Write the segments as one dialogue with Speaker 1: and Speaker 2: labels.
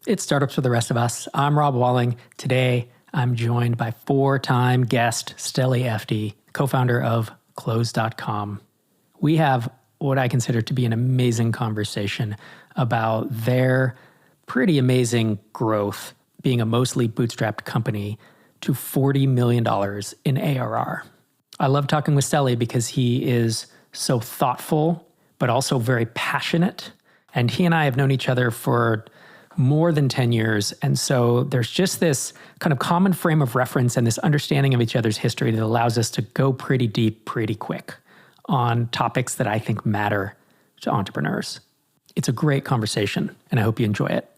Speaker 1: It's Startups for the Rest of Us. I'm Rob Walling. Today, I'm joined by four-time guest Steli Efti, co-founder of Close.com. We have what I consider to be an amazing conversation about their pretty amazing growth, being a mostly bootstrapped company, to $40 million in ARR. I love talking with Steli because he is so thoughtful, but also very passionate. And he and I have known each other for more than 10 years. And so there's just this kind of common frame of reference and this understanding of each other's history that allows us to go pretty deep, pretty quick on topics that I think matter to entrepreneurs. It's a great conversation, and I hope you enjoy it.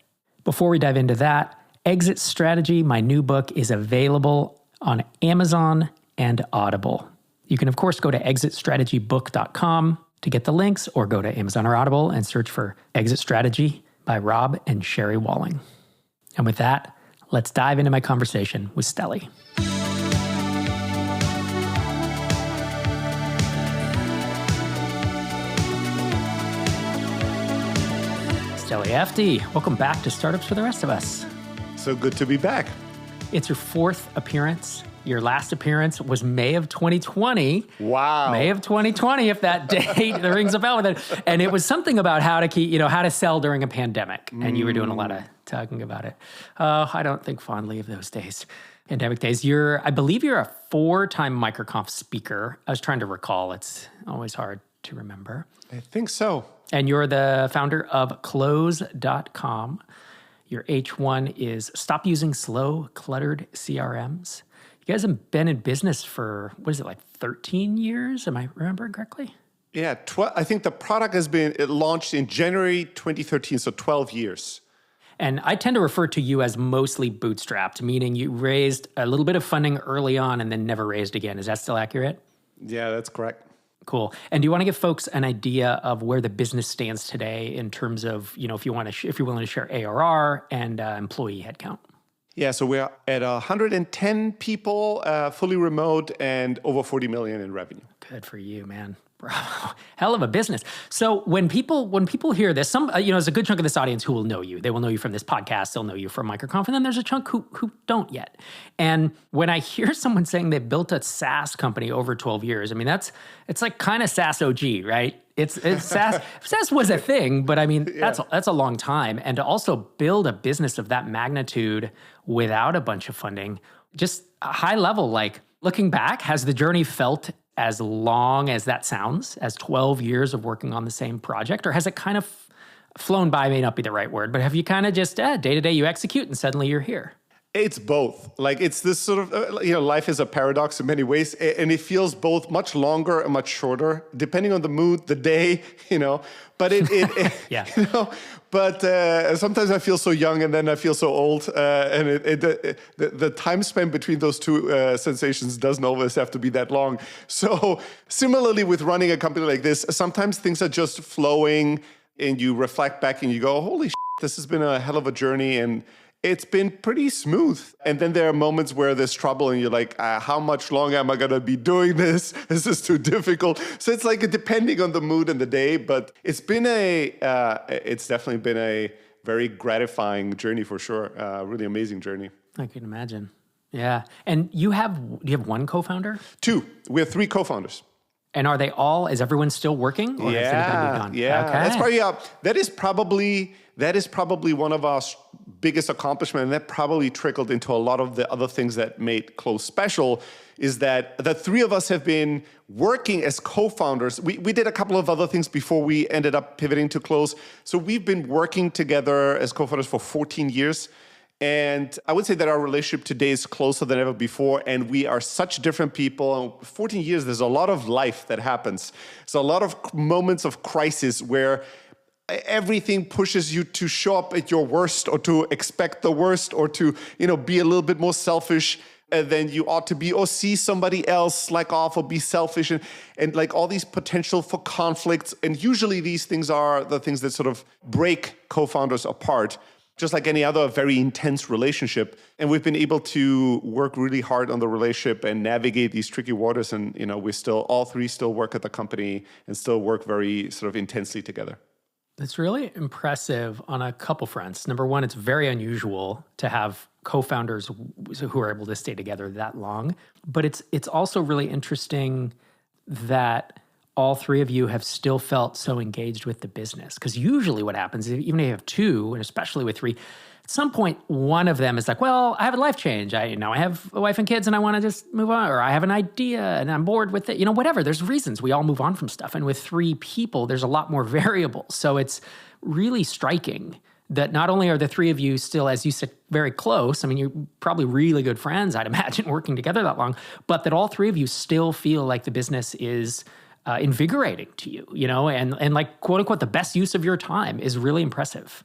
Speaker 1: Before we dive into that, Exit Strategy, my new book, is available on Amazon and Audible. You can, of course, go to exitstrategybook.com to get the links, or go to Amazon or Audible and search for Exit Strategy by Rob and Sherry Walling. And with that, let's dive into my conversation with Steli. Steli Efti, welcome back to Startups for the Rest of Us.
Speaker 2: So good to be back.
Speaker 1: It's your fourth appearance. Your last appearance was May of 2020.
Speaker 2: Wow.
Speaker 1: May of 2020, if that date rings a bell with it. And it was something about how to keep, how to sell during a pandemic. And you were doing a lot of talking about it. I don't think fondly of those days, pandemic days. I believe you're a 4-time MicroConf speaker. I was trying to recall. It's always hard to remember.
Speaker 2: I think so.
Speaker 1: And you're the founder of Close.com. Your H1 is Stop Using Slow, Cluttered CRMs. You guys have been in business for, 13 years? Am I remembering correctly?
Speaker 2: Yeah, I think the product it launched in January 2013, so 12 years.
Speaker 1: And I tend to refer to you as mostly bootstrapped, meaning you raised a little bit of funding early on and then never raised again. Is that still accurate?
Speaker 2: Yeah, that's correct.
Speaker 1: Cool. And do you want to give folks an idea of where the business stands today in terms of, if you're willing to share ARR and employee headcount?
Speaker 2: Yeah, so we're at 110 people, fully remote, and over 40 million in revenue.
Speaker 1: Good for you, man. Bravo. Hell of a business. So when people hear this, there's a good chunk of this audience who will know you. They will know you from this podcast. They'll know you from MicroConf. And then there's a chunk who don't yet. And when I hear someone saying they built a SaaS company over 12 years, it's like kind of SaaS OG, right? It's SaaS. SaaS was a thing, but that's a long time. And to also build a business of that magnitude without a bunch of funding, just a high level, like looking back, has the journey felt as long as that sounds, as 12 years of working on the same project? Or has it kind of flown by, may not be the right word, but have you kind of just day to day you execute and suddenly you're here?
Speaker 2: It's both. Like it's this sort of, life is a paradox in many ways, and it feels both much longer and much shorter, depending on the mood, the day, but
Speaker 1: yeah.
Speaker 2: But sometimes I feel so young and then I feel so old. And the time spent between those two sensations doesn't always have to be that long. So similarly with running a company like this, sometimes things are just flowing and you reflect back and you go, holy shit, this has been a hell of a journey. And it's been pretty smooth. And then there are moments where there's trouble and you're like, how much longer am I going to be doing this? This is too difficult. So it's like depending on the mood and the day, but it's definitely been a very gratifying journey for sure. Really amazing journey.
Speaker 1: I can imagine. Yeah. And do you have one co-founder?
Speaker 2: 2. We have 3 co-founders.
Speaker 1: And is everyone still working? Or has anybody moved on?
Speaker 2: Yeah.
Speaker 1: Okay.
Speaker 2: That is probably one of our biggest accomplishments, and that probably trickled into a lot of the other things that made Close special, is that the 3 of us have been working as co-founders. We did a couple of other things before we ended up pivoting to Close. So we've been working together as co-founders for 14 years. And I would say that our relationship today is closer than ever before, and we are such different people. And 14 years, there's a lot of life that happens. So a lot of moments of crisis where everything pushes you to show up at your worst or to expect the worst or to, be a little bit more selfish than you ought to be, or see somebody else slack off or be selfish, and like all these potential for conflicts. And usually these things are the things that sort of break co-founders apart, just like any other very intense relationship. And we've been able to work really hard on the relationship and navigate these tricky waters. And, we all 3 still work at the company and still work very sort of intensely together.
Speaker 1: It's really impressive on a couple fronts. Number one, it's very unusual to have co-founders who are able to stay together that long. But it's also really interesting that all three of you have still felt so engaged with the business. Because usually what happens, even if you have two, and especially with three, at some point, one of them is like, well, I have a life change. I have a wife and kids and I want to just move on. Or I have an idea and I'm bored with it. Whatever. There's reasons we all move on from stuff. And with three people, there's a lot more variables. So it's really striking that not only are the three of you still, as you said, very close. I mean, you're probably really good friends, I'd imagine, working together that long. But that all three of you still feel like the business is invigorating to you, and like, quote unquote, the best use of your time is really impressive.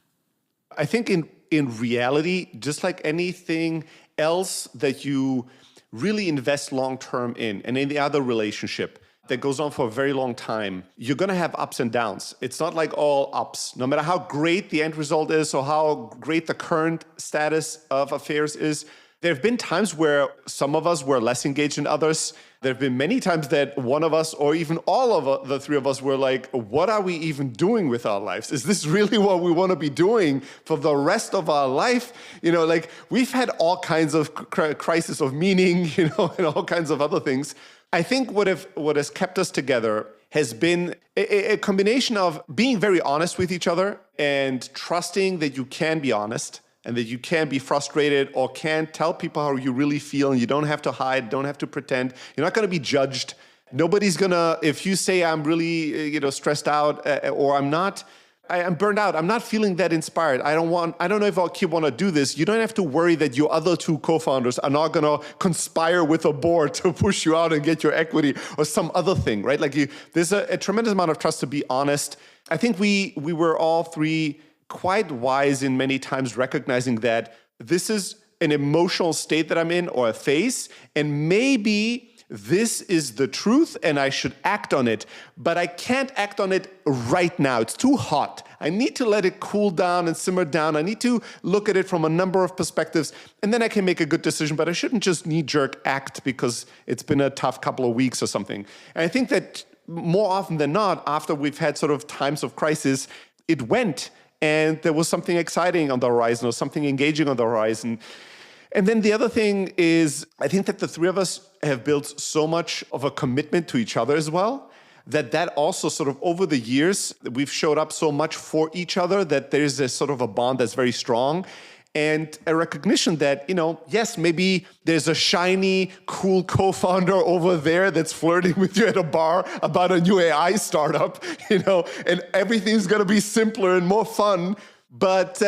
Speaker 2: I think in reality, just like anything else that you really invest long-term in, and any other relationship that goes on for a very long time, you're going to have ups and downs. It's not like all ups. No matter how great the end result is or how great the current status of affairs is, there have been times where some of us were less engaged than others. There have been many times that one of us or even all of the three of us were like, what are we even doing with our lives? Is this really what we want to be doing for the rest of our life? Like we've had all kinds of crises of meaning, and all kinds of other things. I think what has kept us together has been a combination of being very honest with each other and trusting that you can be honest and that you can be frustrated or can tell people how you really feel, and you don't have to hide, don't have to pretend. You're not going to be judged. Nobody's going to, if you say I'm really stressed out or I'm burned out, I'm not feeling that inspired, I don't know if I'll keep want to do this, you don't have to worry that your other two co-founders are not going to conspire with a board to push you out and get your equity or some other thing, right? Like there's a tremendous amount of trust to be honest. I think we were all three quite wise in many times recognizing that this is an emotional state that I'm in or a phase, and maybe this is the truth and I should act on it, but I can't act on it right now. It's too hot. I need to let it cool down and simmer down. I need to look at it from a number of perspectives, and then I can make a good decision, but I shouldn't just knee-jerk act because it's been a tough couple of weeks or something. And I think that more often than not, after we've had sort of times of crisis, it went, and there was something exciting on the horizon or something engaging on the horizon. And then the other thing is, I think that the three of us have built so much of a commitment to each other as well, that also sort of over the years, we've showed up so much for each other that there's a sort of a bond that's very strong. And a recognition that, yes, maybe there's a shiny, cool co-founder over there that's flirting with you at a bar about a new AI startup, and everything's going to be simpler and more fun. But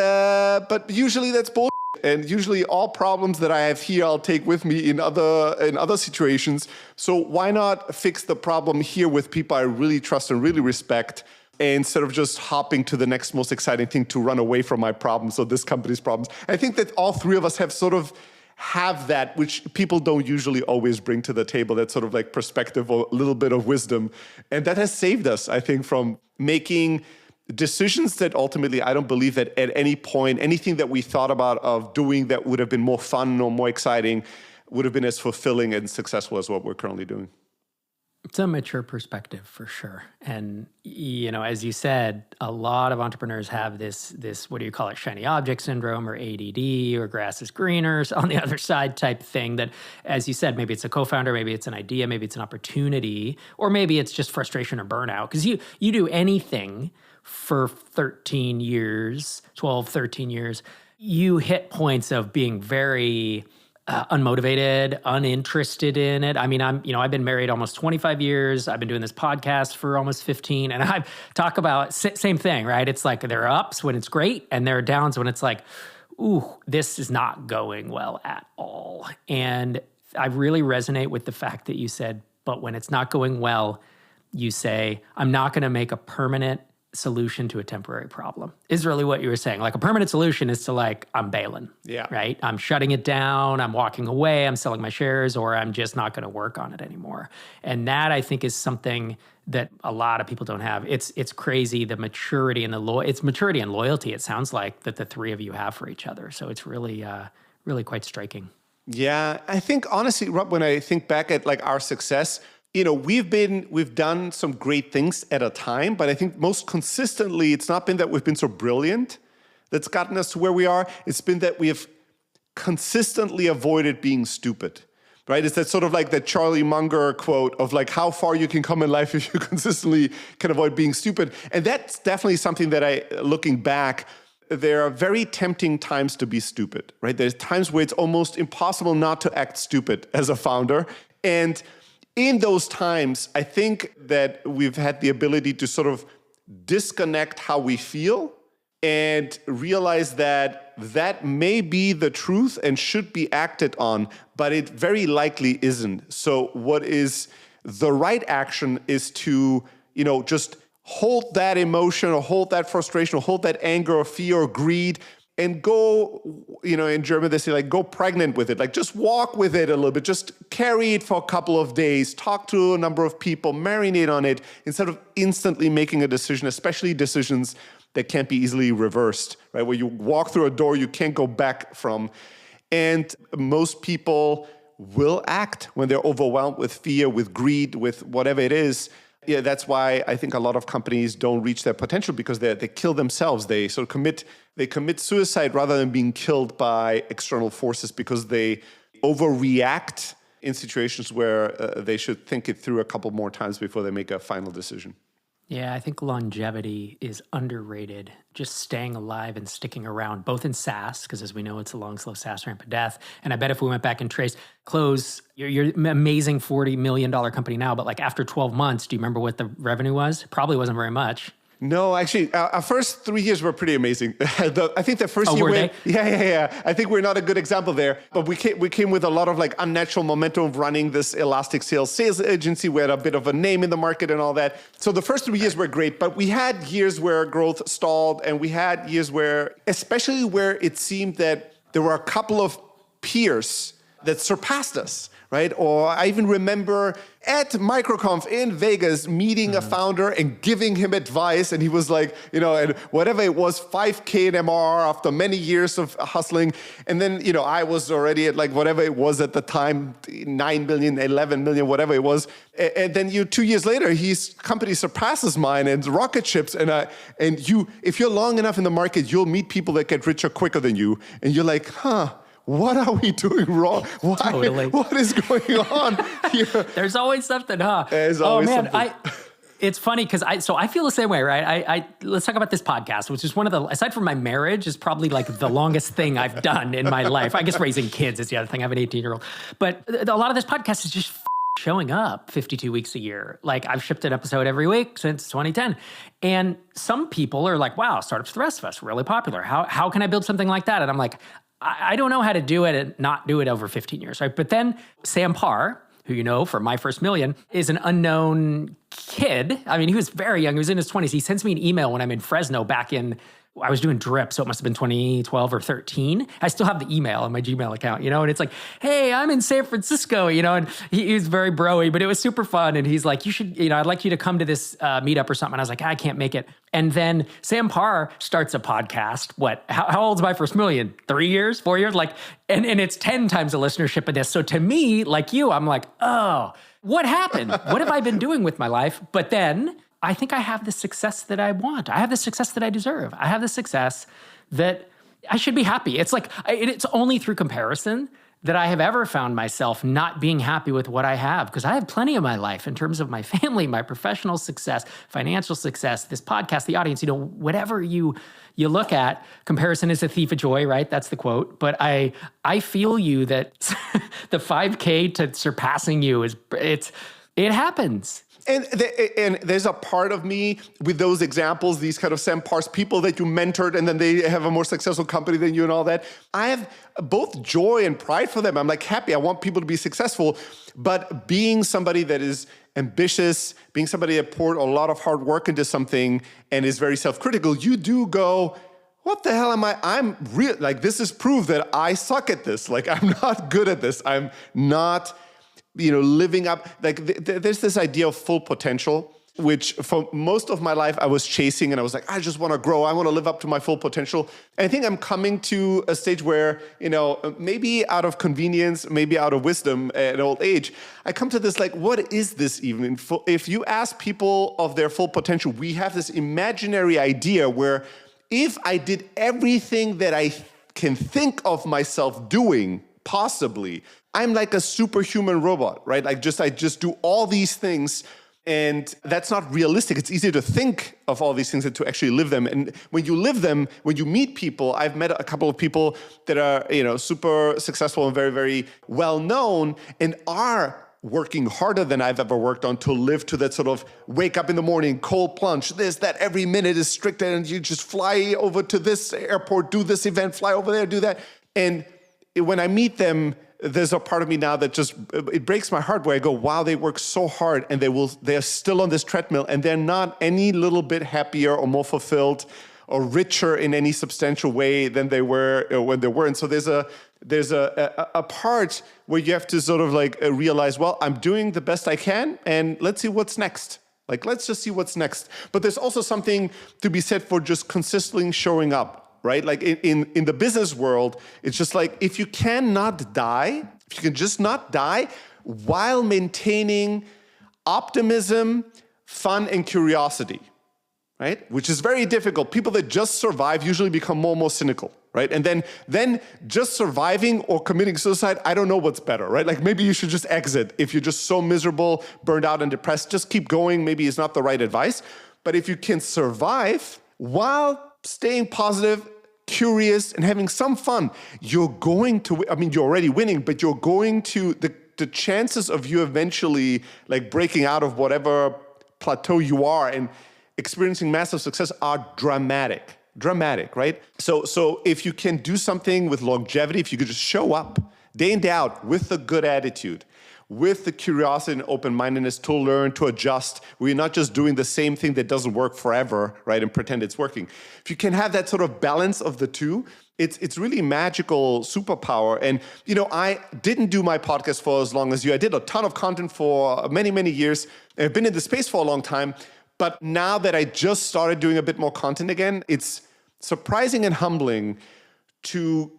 Speaker 2: usually that's bullshit. And usually all problems that I have here, I'll take with me in other situations. So why not fix the problem here with people I really trust and really respect, instead of just hopping to the next most exciting thing to run away from my problems or this company's problems? I think that all three of us have that, which people don't usually always bring to the table, that sort of like perspective or a little bit of wisdom. And that has saved us, I think, from making decisions that ultimately I don't believe that at any point, anything that we thought about of doing that would have been more fun or more exciting would have been as fulfilling and successful as what we're currently doing.
Speaker 1: It's a mature perspective for sure. And, as you said, a lot of entrepreneurs have this, what do you call it, shiny object syndrome or ADD or grass is greener on the other side type thing that, as you said, maybe it's a co-founder, maybe it's an idea, maybe it's an opportunity, or maybe it's just frustration or burnout. Because you do anything for 13 years, you hit points of being very unmotivated, uninterested in it. I mean, I've been married almost 25 years. I've been doing this podcast for almost 15. And I talk about same thing, right? It's like there are ups when it's great and there are downs when it's like, ooh, this is not going well at all. And I really resonate with the fact that you said, but when it's not going well, you say, I'm not going to make a permanent solution to a temporary problem, is really what you were saying. Like a permanent solution is to I'm bailing.
Speaker 2: Yeah.
Speaker 1: Right? I'm shutting it down. I'm walking away. I'm selling my shares, or I'm just not going to work on it anymore. And that, I think, is something that a lot of people don't have. It's crazy, the maturity and it's maturity and loyalty, it sounds like, that the three of you have for each other. So it's really, really quite striking.
Speaker 2: Yeah, I think honestly, Rob, when I think back at our success, we've done some great things at a time, but I think most consistently, it's not been that we've been so brilliant that's gotten us to where we are. It's been that we have consistently avoided being stupid, right? It's that sort of like that Charlie Munger quote of like how far you can come in life if you consistently can avoid being stupid. And that's definitely something that looking back, there are very tempting times to be stupid, right? There's times where it's almost impossible not to act stupid as a founder. And in those times, I think that we've had the ability to sort of disconnect how we feel and realize that that may be the truth and should be acted on, but it very likely isn't. So what is the right action is to, just hold that emotion or hold that frustration or hold that anger or fear or greed and go, in German they say like go pregnant with it, like just walk with it a little bit, just carry it for a couple of days, talk to a number of people, marinate on it instead of instantly making a decision, especially decisions that can't be easily reversed, right? Where you walk through a door you can't go back from. And most people will act when they're overwhelmed with fear, with greed, with whatever it is. Yeah, that's why I think a lot of companies don't reach their potential because they kill themselves. They sort of commit suicide rather than being killed by external forces because they overreact in situations where they should think it through a couple more times before they make a final decision.
Speaker 1: Yeah, I think longevity is underrated. Just staying alive and sticking around, both in SaaS, because as we know, it's a long, slow SaaS ramp of death. And I bet if we went back and traced Close, you're an amazing $40 million company now, but like after 12 months, do you remember what the revenue was? It probably wasn't very much.
Speaker 2: No, actually, our first 3 years were pretty amazing. I think the first year
Speaker 1: were they?
Speaker 2: Yeah. I think we're not a good example there, but we came with a lot of like unnatural momentum of running this elastic sales agency. We had a bit of a name in the market and all that. So the first 3 years were great, but we had years where growth stalled, and we had years where, especially where it seemed that there were a couple of peers that surpassed us, right? Or I even remember at MicroConf in Vegas meeting a founder and giving him advice. And he was like, and whatever it was, 5K in MRR after many years of hustling. And then, I was already at like whatever it was at the time, 9 million, 11 million, whatever it was. And then 2 years later, his company surpasses mine and rocket ships. If you're long enough in the market, you'll meet people that get richer quicker than you. And you're like, what are we doing wrong?
Speaker 1: Totally.
Speaker 2: What is going on here?
Speaker 1: There's always something, huh?
Speaker 2: There's always something.
Speaker 1: It's funny because I feel the same way, right? Let's talk about this podcast, which is one of the, aside from my marriage, is probably like the longest thing I've done in my life. I guess raising kids is the other thing. I have an 18-year-old. But a lot of this podcast is just showing up 52 weeks a year. Like I've shipped an episode every week since 2010. And some people are like, wow, Startups for the Rest of Us, really popular. How can I build something like that? And I'm like, I don't know how to do it and not do it over 15 years, right? But then Sam Parr, who you know from My First Million, is an unknown kid. I mean, he was very young. He was in his 20s. He sends me an email when I'm in Fresno back in, I was doing drip, so it must have been 2012 or 13. I still have the email on my Gmail account, and it's like, hey, I'm in San Francisco, and he was very broy, but it was super fun. And he's like, you should, I'd like you to come to this meetup or something. And I was like, I can't make it. And then Sam Parr starts a podcast. How old's My First Million? 3 years, 4 years? And it's 10 times the listenership of this. So to me, like you, I'm like, oh, what happened? What have I been doing with my life? But then I think I have the success that I want. I have the success that I deserve. I have the success that I should be happy. It's like, it's only through comparison that I have ever found myself not being happy with what I have, because I have plenty of my life in terms of my family, my professional success, financial success, this podcast, the audience, whatever you look at, comparison is a thief of joy, right? That's the quote. But I feel you that the 5K to surpassing you it happens.
Speaker 2: And there's a part of me with those examples, these kind of Sam Parr's people that you mentored and then they have a more successful company than you and all that. I have both joy and pride for them. I'm like happy. I want people to be successful. But being somebody that is ambitious, being somebody that poured a lot of hard work into something and is very self-critical, you do go, what the hell am I? I'm real. Like, this is proof that I suck at this. Like, I'm not good at this. I'm not living up, like there's this idea of full potential. which for most of my life I was chasing, and I was like, I just want to grow. I want to live up to my full potential. And I think I'm coming to a stage where, maybe out of convenience, maybe out of wisdom at old age, I come to this like, what is this even? If you ask people of their full potential, we have this imaginary idea where if I did everything that I can think of myself doing, possibly, I'm like a superhuman robot, right? I just do all these things, and that's not realistic. It's easier to think of all these things than to actually live them. And when you live them, when you meet people, I've met a couple of people that are, super successful and very, very well known and are working harder than I've ever worked on to live to that sort of wake up in the morning, cold plunge, this, that, every minute is strict, and you just fly over to this airport, do this event, fly over there, do that. And when I meet them, there's a part of me now that just, it breaks my heart where I go, wow, they work so hard and they're still on this treadmill and they're not any little bit happier or more fulfilled or richer in any substantial way than they were when they were. And so there's a part where you have to sort of like realize, well, I'm doing the best I can and let's see what's next. Like, let's just see what's next. But there's also something to be said for just consistently showing up. Right? Like in the business world, it's just like if you cannot die, if you can just not die while maintaining optimism, fun, and curiosity, right? Which is very difficult. People that just survive usually become more and more cynical, right? And then just surviving or committing suicide, I don't know what's better, right? Like maybe you should just exit. If you're just so miserable, burned out, and depressed, just keep going. Maybe it's not the right advice. But if you can survive while staying positive, curious, and having some fun, you're going to, you're already winning, but you're going to, the chances of you eventually like breaking out of whatever plateau you are and experiencing massive success are dramatic, right? So if you can do something with longevity, if you could just show up day in, day out with a good attitude, with the curiosity and open-mindedness to learn, to adjust. We're not just doing the same thing that doesn't work forever, right, and pretend it's working. If you can have that sort of balance of the two, it's really magical superpower. And, I didn't do my podcast for as long as you. I did a ton of content for many, many years. I've been in the space for a long time. But now that I just started doing a bit more content again, it's surprising and humbling to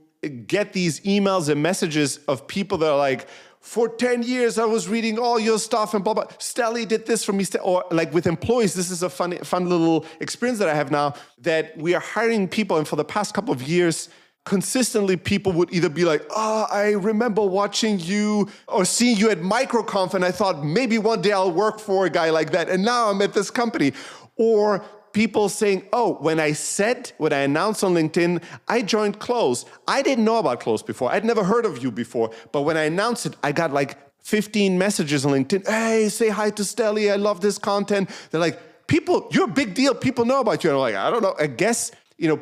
Speaker 2: get these emails and messages of people that are like, for 10 years, I was reading all your stuff and blah, blah. Steli did this for me. Or like with employees, this is a fun little experience that I have now, that we are hiring people. And for the past couple of years, consistently people would either be like, oh, I remember watching you or seeing you at MicroConf, and I thought maybe one day I'll work for a guy like that. And now I'm at this company. Or people saying, oh, when I announced on LinkedIn, I joined Close. I didn't know about Close before. I'd never heard of you before. But when I announced it, I got like 15 messages on LinkedIn. Hey, say hi to Steli. I love this content. They're like, you're a big deal. People know about you. And I'm like, I don't know. I guess,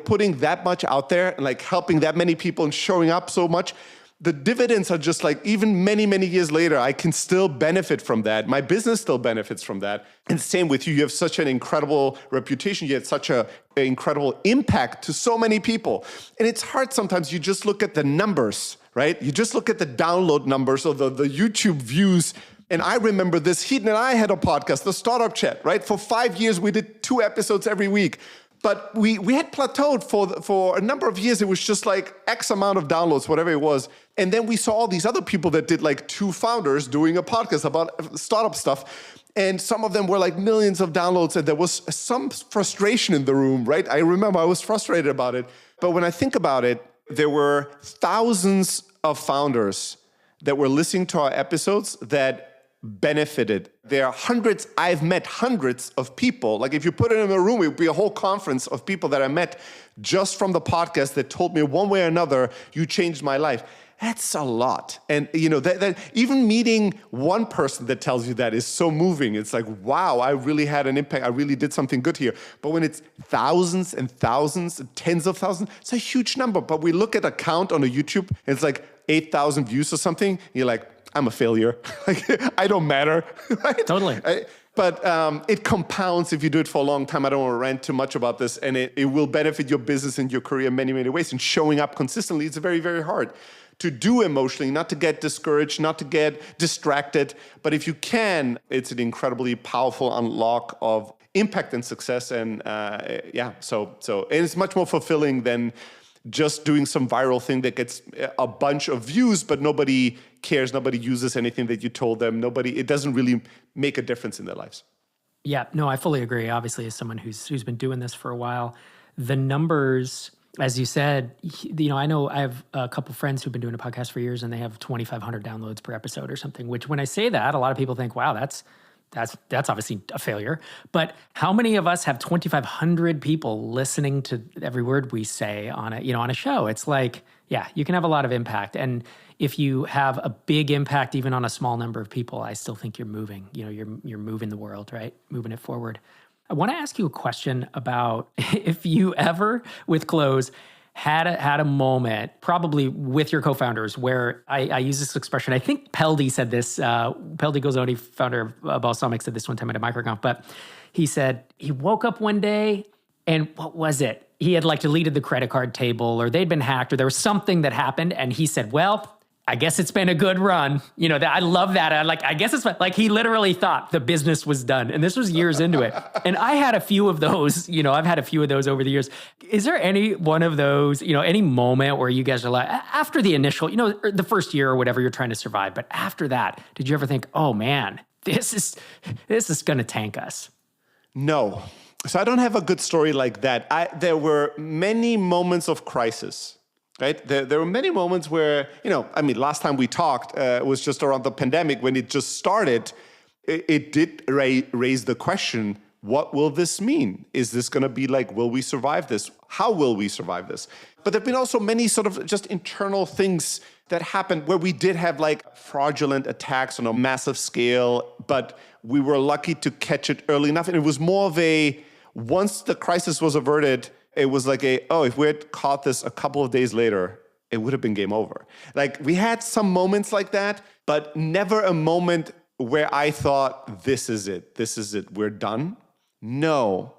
Speaker 2: putting that much out there and like helping that many people and showing up so much, the dividends are just like, even many, many years later, I can still benefit from that. My business still benefits from that. And same with you. You have such an incredible reputation. You had such an incredible impact to so many people. And it's hard sometimes. You just look at the numbers, right? You just look at the download numbers or the YouTube views. And I remember this. Heaton and I had a podcast, the Startup Chat, right? For 5 years, we did 2 episodes every week. But we had plateaued for a number of years. It was just like X amount of downloads, whatever it was. And then we saw all these other people that did like 2 founders doing a podcast about startup stuff. And some of them were like millions of downloads. And there was some frustration in the room, right? I remember I was frustrated about it. But when I think about it, there were thousands of founders that were listening to our episodes that benefited. There are hundreds, I've met hundreds of people. Like if you put it in a room, it would be a whole conference of people that I met just from the podcast that told me one way or another, you changed my life. That's a lot. And that even meeting one person that tells you that is so moving. It's like, wow, I really had an impact. I really did something good here. But when it's thousands and thousands, tens of thousands, it's a huge number. But we look at a count on a YouTube, and it's like 8,000 views or something. You're like, I'm a failure. Like, I don't matter. Right?
Speaker 1: Totally.
Speaker 2: But it compounds if you do it for a long time. I don't want to rant too much about this. And it will benefit your business and your career in many, many ways. And showing up consistently, it's very, very hard to do emotionally, not to get discouraged, not to get distracted. But if you can, it's an incredibly powerful unlock of impact and success. And so and it's much more fulfilling than just doing some viral thing that gets a bunch of views, but nobody cares, nobody uses anything that you told them, it doesn't really make a difference in their lives.
Speaker 1: Yeah, no, I fully agree. Obviously, as someone who's been doing this for a while, the numbers, as you said, I know I have a couple friends who've been doing a podcast for years and they have 2,500 downloads per episode or something, which when I say that, a lot of people think, wow, that's obviously a failure. But how many of us have 2,500 people listening to every word we say on a show? It's like, yeah, you can have a lot of impact. And if you have a big impact, even on a small number of people, I still think you're moving, you're moving the world, right? Moving it forward. I want to ask you a question about if you ever, with Close, had a moment, probably with your co-founders, where I use this expression. I think Peldi said this. Peldi Gozoni, founder of Balsamic, said this one time at a MicroConf. But he said he woke up one day, and what was it? He had deleted the credit card table, or they'd been hacked, or there was something that happened, and he said, "Well, I guess it's been a good run." I love that. I guess it's he literally thought the business was done. And this was years into it. And I had a few of those, I've had a few of those over the years. Is there any one of those, any moment where you guys are after the initial, the first year or whatever you're trying to survive, but after that, did you ever think, oh man, this is going to tank us?
Speaker 2: No. So I don't have a good story like that. There were many moments of crisis. Right? There were many moments where, last time we talked, it was just around the pandemic when it just started. It did raise the question, what will this mean? Is this going to be will we survive this? How will we survive this? But there have been also many sort of just internal things that happened where we did have fraudulent attacks on a massive scale, but we were lucky to catch it early enough. And it was more of once the crisis was averted, it was if we had caught this a couple of days later, it would have been game over. We had some moments like that, but never a moment where I thought, this is it, we're done. No.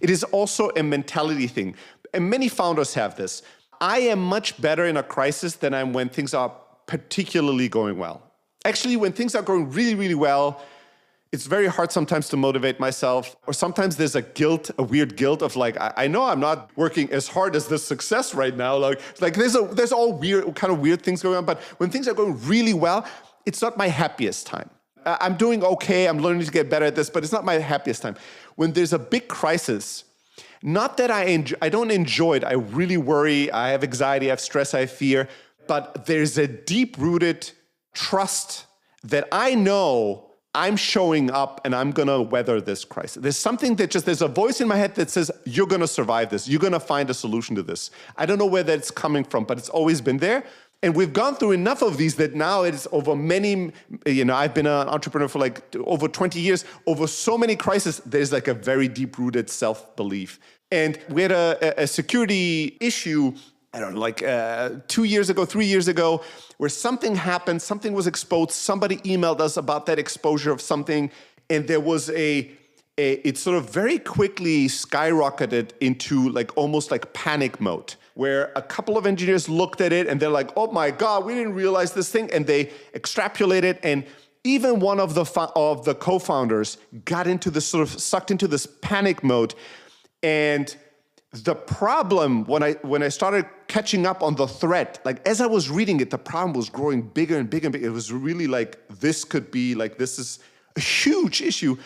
Speaker 2: It is also a mentality thing. And many founders have this. I am much better in a crisis than I am when things are particularly going well. Actually, when things are going really, really well, it's very hard sometimes to motivate myself, or sometimes there's a weird guilt of I know I'm not working as hard as this success right now. There's all weird things going on. But when things are going really well, it's not my happiest time. I'm doing okay. I'm learning to get better at this, but it's not my happiest time. When there's a big crisis, not that I don't enjoy it. I really worry. I have anxiety. I have stress. I have fear. But there's a deep-rooted trust that I know I'm showing up and I'm going to weather this crisis. There's something there's a voice in my head that says, you're going to survive this. You're going to find a solution to this. I don't know where that's coming from, but it's always been there. And we've gone through enough of these that now it's over many, I've been an entrepreneur for over 20 years. Over so many crises, there's a very deep-rooted self-belief. And we had a security issue, I don't know, 2 years ago, 3 years ago, where something happened, something was exposed, somebody emailed us about that exposure of something, and there was it sort of very quickly skyrocketed into almost panic mode, where a couple of engineers looked at it and they're like, oh my God, we didn't realize this thing, and they extrapolated, and even one of the co-founders got into this sucked into this panic mode. And the problem, when I started catching up on the threat, as I was reading it, the problem was growing bigger and bigger and bigger. It was really this could be this is a huge issue.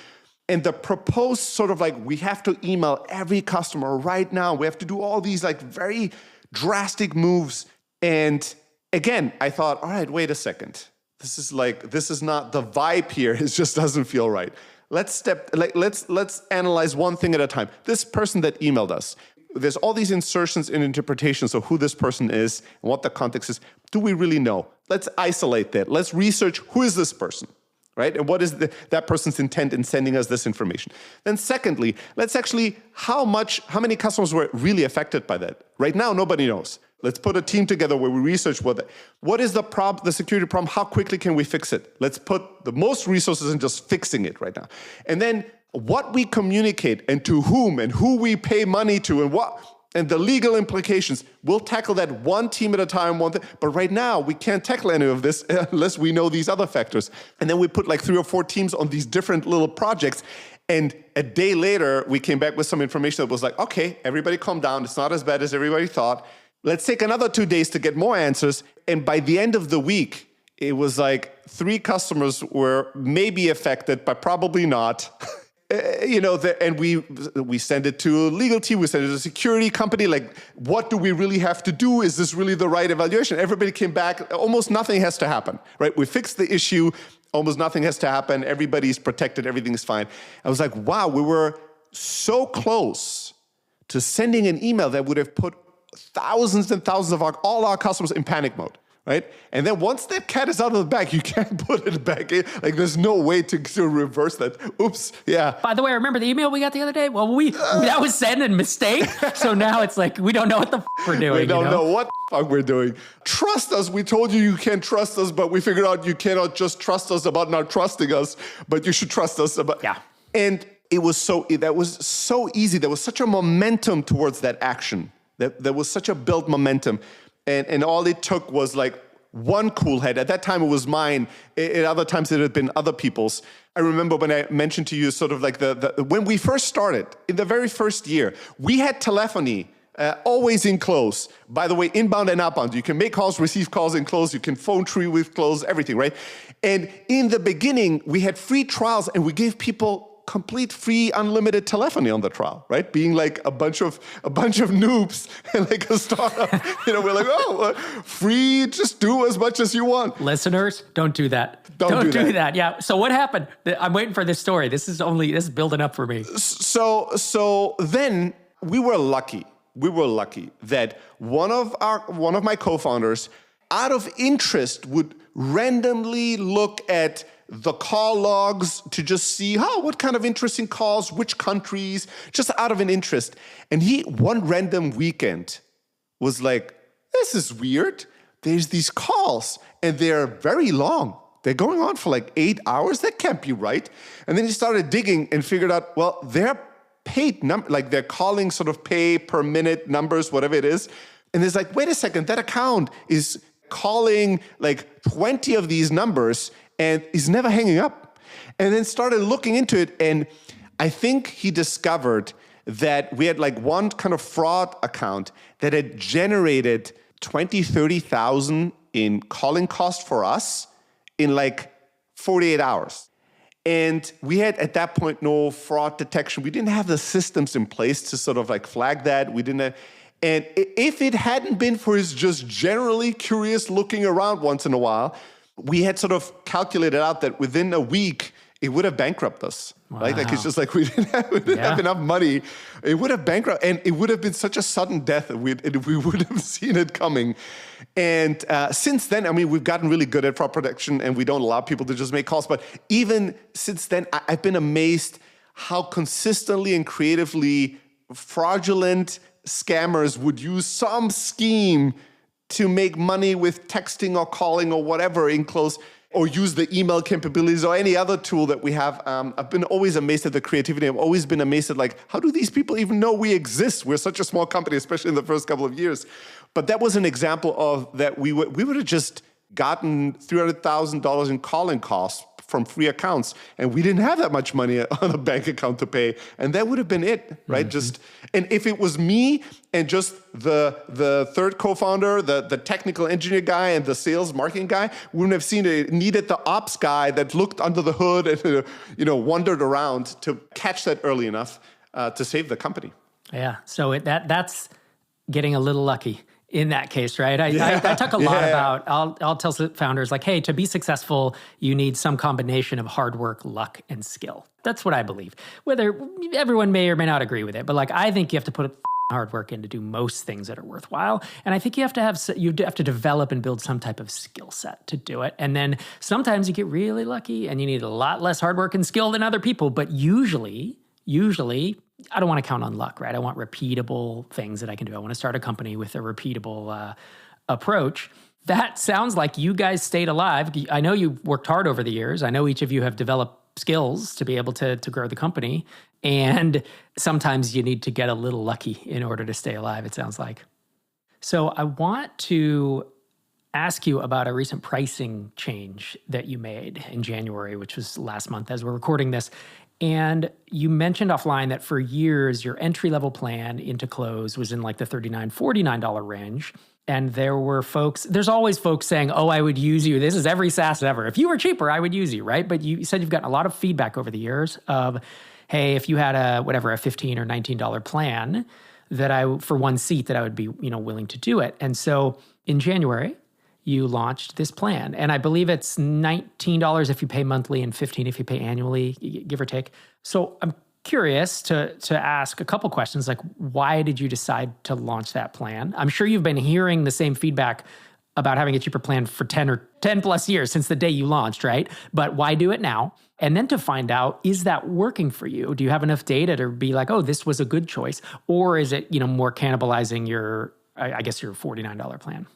Speaker 2: And the proposed we have to email every customer right now. We have to do all these very drastic moves. And again, I thought, all right, wait a second. This is not the vibe here. It just doesn't feel right. Let's analyze one thing at a time. This person that emailed us, there's all these insertions and interpretations of who this person is and what the context is. Do we really know? Let's isolate that. Let's research who is this person, right? And what is that person's intent in sending us this information? Then secondly, let's actually, how many customers were really affected by that? Right now, nobody knows. Let's put a team together where we research what is the problem, the security problem, how quickly can we fix it? Let's put the most resources in just fixing it right now. And then what we communicate and to whom and who we pay money to and the legal implications, we'll tackle that one team at a time, but right now we can't tackle any of this unless we know these other factors. And then we put like 3 or 4 teams on these different little projects. And a day later, we came back with some information that was like, okay, everybody calm down. It's not as bad as everybody thought. Let's take another 2 days to get more answers. And by the end of the week, it was like 3 customers were maybe affected, but probably not. And we send it to a legal team, we send it to a security company. Like, what do we really have to do? Is this really the right evaluation? Everybody came back. Almost nothing has to happen, right? We fixed the issue. Almost nothing has to happen. Everybody's protected. Everything's fine. I was like, wow, we were so close to sending an email that would have put thousands and thousands of all our customers in panic mode, right? And then once that cat is out of the bag, you can't put it back in. Like, there's no way to reverse that. Oops, yeah.
Speaker 1: By the way, remember the email we got the other day? Well, that was sent in mistake. So now it's like, we don't know what the we're doing.
Speaker 2: We don't know what the we're doing. Trust us. We told you can't trust us, but we figured out you cannot just trust us about not trusting us, but you should trust us about.
Speaker 1: Yeah.
Speaker 2: And that was so easy. There was such a momentum towards that action. There was such a built momentum. And all it took was like one cool head. At that time, it was mine. At other times, it had been other people's. I remember when I mentioned to you sort of like when we first started, in the very first year, we had telephony always in close. By the way, inbound and outbound. You can make calls, receive calls in close. You can phone tree with close, everything, right? And in the beginning, we had free trials and we gave people complete free unlimited telephony on the trial, right? Being like a bunch of noobs and like a startup, we're like, free, just do as much as you want.
Speaker 1: Listeners, don't do that. Don't do that. Yeah. So what happened? I'm waiting for this story. This is building up for me.
Speaker 2: So then we were lucky. We were lucky that one of my co-founders, out of interest, would randomly look at the call logs to just see what kind of interesting calls, which countries, just out of an interest. And he, one random weekend, was like, this is weird. There's these calls and they're very long. They're going on for like 8 hours. That can't be right. And then he started digging and figured out, well, they're paid like they're calling sort of pay per minute numbers, whatever it is. And he's like, wait a second, that account is calling like 20 of these numbers and is never hanging up. And then started looking into it. And I think he discovered that we had like one kind of fraud account that had generated 20, 30,000 in calling cost for us in like 48 hours. And we had at that point no fraud detection. We didn't have the systems in place to sort of like flag that. And if it hadn't been for his just generally curious looking around once in a while, we had sort of calculated out that within a week, it would have bankrupted us. Wow. Right? Like, it's just like we didn't have enough money. It would have bankrupted, and it would have been such a sudden death that we would have seen it coming. And since then, I mean, we've gotten really good at fraud protection, and we don't allow people to just make calls. But even since then, I've been amazed how consistently and creatively fraudulent scammers would use some scheme to make money with texting or calling or whatever in close, or use the email capabilities or any other tool that we have. I've been always amazed at the creativity. I've always been amazed at like, how do these people even know we exist? We're such a small company, especially in the first couple of years. But that was an example of that we would have just gotten $300,000 in calling costs from free accounts, and we didn't have that much money on a bank account to pay, and that would have been it, right? Mm-hmm. And if it was me and just the third co-founder, the technical engineer guy and the sales marketing guy, we wouldn't have needed the ops guy that looked under the hood and wandered around to catch that early enough to save the company.
Speaker 1: Yeah, so that's getting a little lucky. In that case, right? I talk a lot about, I'll tell founders like, hey, to be successful, you need some combination of hard work, luck, and skill. That's what I believe. Whether everyone may or may not agree with it, but like, I think you have to put hard work in to do most things that are worthwhile. And I think you have to develop and build some type of skill set to do it. And then sometimes you get really lucky and you need a lot less hard work and skill than other people, but usually usually I don't want to count on luck, right? I want repeatable things that I can do. I want to start a company with a repeatable approach. That sounds like you guys stayed alive. I know you've worked hard over the years. I know each of you have developed skills to be able to grow the company. And sometimes you need to get a little lucky in order to stay alive, it sounds like. So I want to ask you about a recent pricing change that you made in January, which was last month as we're recording this. And you mentioned offline that for years, your entry-level plan into Close was in like the $39, $49 range. And there's always folks saying, oh, I would use you. This is every SaaS ever. If you were cheaper, I would use you, right? But you said you've gotten a lot of feedback over the years of, hey, if you had a $15 or $19 plan for one seat that I would be, willing to do it. And so in January, you launched this plan. And I believe it's $19 if you pay monthly and $15 if you pay annually, give or take. So I'm curious to ask a couple questions, like why did you decide to launch that plan? I'm sure you've been hearing the same feedback about having a cheaper plan for 10 plus years since the day you launched, right? But why do it now? And then to find out, is that working for you? Do you have enough data to be like, oh, this was a good choice? Or is it, more cannibalizing your $49 plan?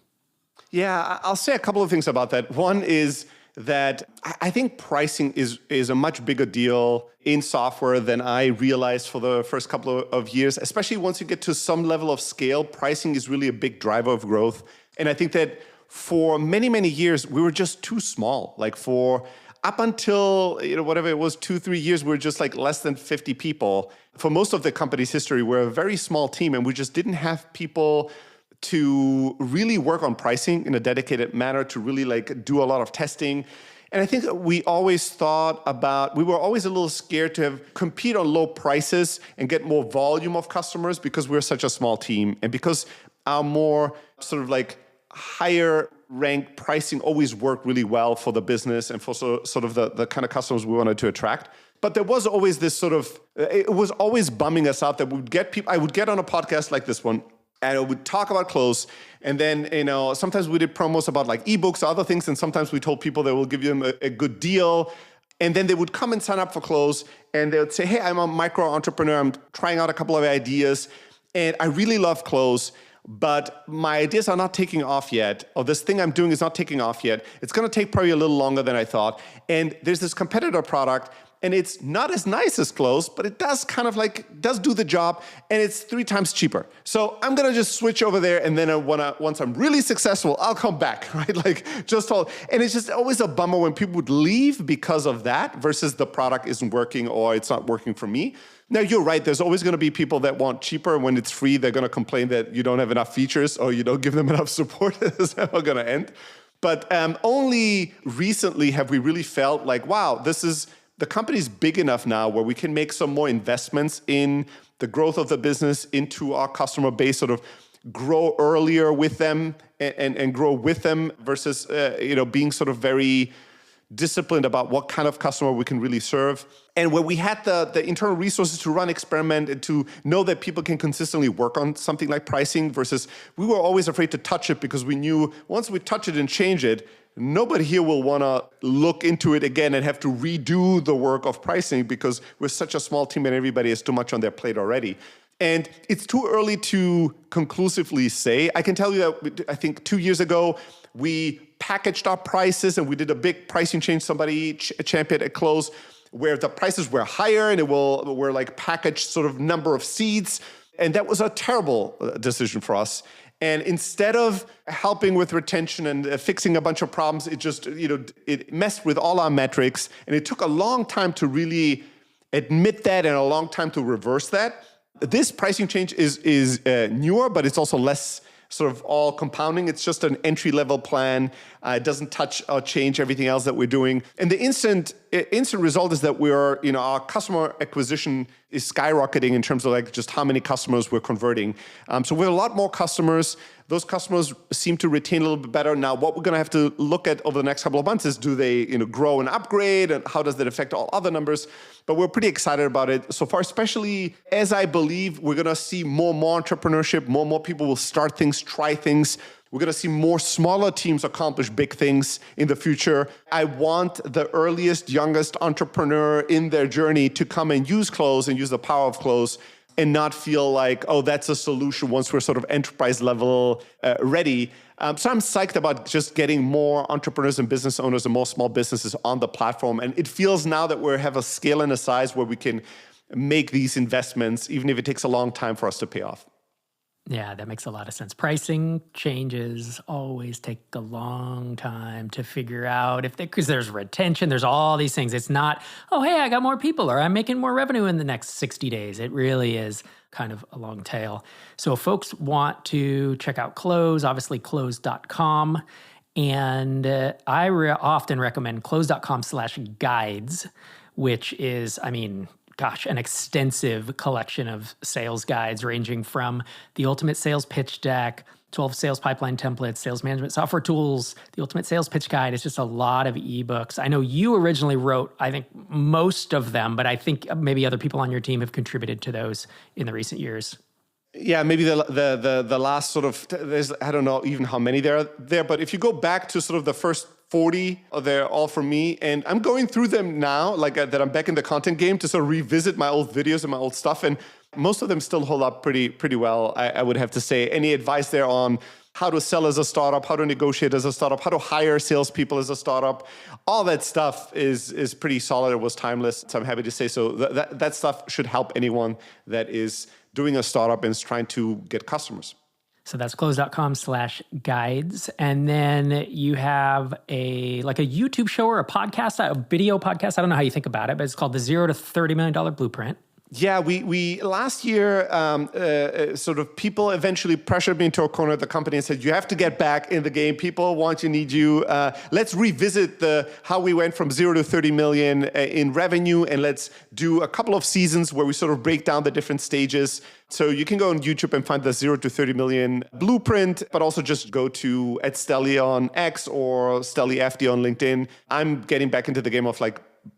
Speaker 2: Yeah, I'll say a couple of things about that. One is that I think pricing is a much bigger deal in software than I realized for the first couple of years, especially once you get to some level of scale. Pricing is really a big driver of growth. And I think that for many, many years, we were just too small. Like up until, whatever it was, 2-3 years, we were just like less than 50 people. For most of the company's history, we're a very small team and we just didn't have people to really work on pricing in a dedicated manner, to really do a lot of testing. And I think we always we were always a little scared to compete on low prices and get more volume of customers because we're such a small team. And because our more sort of higher ranked pricing always worked really well for the business and for sort of the kind of customers we wanted to attract. But there was always this it was always bumming us out that I would get on a podcast like this one, and I would talk about Close. And then, sometimes we did promos about ebooks, other things. And sometimes we told people that we'll give them a good deal. And then they would come and sign up for Close. And they would say, hey, I'm a micro entrepreneur. I'm trying out a couple of ideas. And I really love Close, but my ideas are not taking off yet. Or this thing I'm doing is not taking off yet. It's going to take probably a little longer than I thought. And there's this competitor product. And it's not as nice as Close, but it does kind of does do the job, and it's 3 times cheaper. So I'm gonna just switch over there, and then once I'm really successful, I'll come back, right? And it's just always a bummer when people would leave because of that versus the product isn't working or it's not working for me. Now, you're right. There's always going to be people that want cheaper. When it's free, they're going to complain that you don't have enough features or you don't give them enough support. It's never going to end. But only recently have we really felt wow, the company's big enough now where we can make some more investments in the growth of the business, into our customer base, sort of grow earlier with them and grow with them versus being sort of very disciplined about what kind of customer we can really serve. And where we had the internal resources to run experiment and to know that people can consistently work on something like pricing versus we were always afraid to touch it because we knew once we touch it and change it, nobody here will want to look into it again and have to redo the work of pricing because we're such a small team and everybody has too much on their plate already. And it's too early to conclusively say. I can tell you that I think 2 years ago, we packaged our prices and we did a big pricing change. Somebody championed at Close where the prices were higher and were packaged sort of number of seats. And that was a terrible decision for us. And instead of helping with retention and fixing a bunch of problems, it just, it messed with all our metrics. And it took a long time to really admit that and a long time to reverse that. This pricing change is newer, but it's also less sort of all compounding. It's just an entry-level plan. It doesn't touch or change everything else that we're doing. And the instant result is that our customer acquisition is skyrocketing in terms of just how many customers we're converting. So we have a lot more customers, Those customers seem to retain a little bit better. Now, what we're going to have to look at over the next couple of months is, do they grow and upgrade, and how does that affect all other numbers? But we're pretty excited about it so far, especially as I believe we're going to see more entrepreneurship, more people will start things, try things. We're going to see more smaller teams accomplish big things in the future. I want the earliest, youngest entrepreneur in their journey to come and use Close and use the power of Close, and not feel like, oh, that's a solution once we're sort of enterprise level ready. So I'm psyched about just getting more entrepreneurs and business owners and more small businesses on the platform. And it feels now that we have a scale and a size where we can make these investments, even if it takes a long time for us to pay off.
Speaker 1: Yeah, that makes a lot of sense. Pricing changes always take a long time to figure out because there's retention, there's all these things. It's not, oh, hey, I got more people or I'm making more revenue in the next 60 days. It really is kind of a long tail. So if folks want to check out Close, obviously close.com. And I often recommend close.com/guides, which is, an extensive collection of sales guides ranging from the ultimate sales pitch deck, 12 sales pipeline templates, sales management software tools, the ultimate sales pitch guide. It's just a lot of ebooks. I know you originally wrote, I think, most of them, but I think maybe other people on your team have contributed to those in the recent years.
Speaker 2: Yeah, maybe the last sort of, I don't know even how many there are there, but if you go back to sort of the first 40, they're all from me. And I'm going through them now, that I'm back in the content game, to sort of revisit my old videos and my old stuff. And most of them still hold up pretty well, I would have to say. Any advice there on how to sell as a startup, how to negotiate as a startup, how to hire salespeople as a startup, all that stuff is pretty solid. It was timeless. So I'm happy to say so. That stuff should help anyone that is doing a startup and is trying to get customers.
Speaker 1: So that's close.com/guides. And then you have a YouTube show or a podcast, a video podcast. I don't know how you think about it, but it's called the $0 to $30 Million Blueprint.
Speaker 2: Yeah, we last year, sort of people eventually pressured me into a corner of the company and said, you have to get back in the game. People want you, need you. Let's revisit how we went from 0 to 30 million in revenue, and let's do a couple of seasons where we sort of break down the different stages. So you can go on YouTube and find the 0 to 30 million blueprint, but also just go to @Steli on X or Steli Efti on LinkedIn. I'm getting back into the game of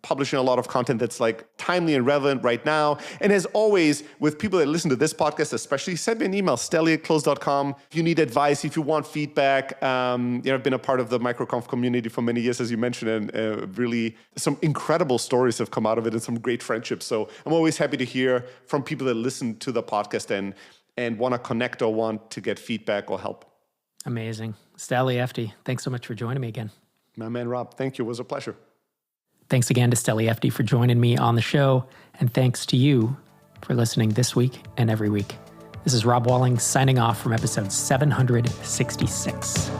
Speaker 2: publishing a lot of content that's timely and relevant right now. And as always, with people that listen to this podcast, especially, send me an email, steli@close.com. If you need advice, if you want feedback, I've been a part of the MicroConf community for many years, as you mentioned, and really some incredible stories have come out of it and some great friendships. So I'm always happy to hear from people that listen to the podcast and want to connect or want to get feedback or help.
Speaker 1: Amazing. Steli Efti, thanks so much for joining me again.
Speaker 2: My man, Rob, thank you. It was a pleasure.
Speaker 1: Thanks again to Steli Efti for joining me on the show, and thanks to you for listening this week and every week. This is Rob Walling signing off from episode 766.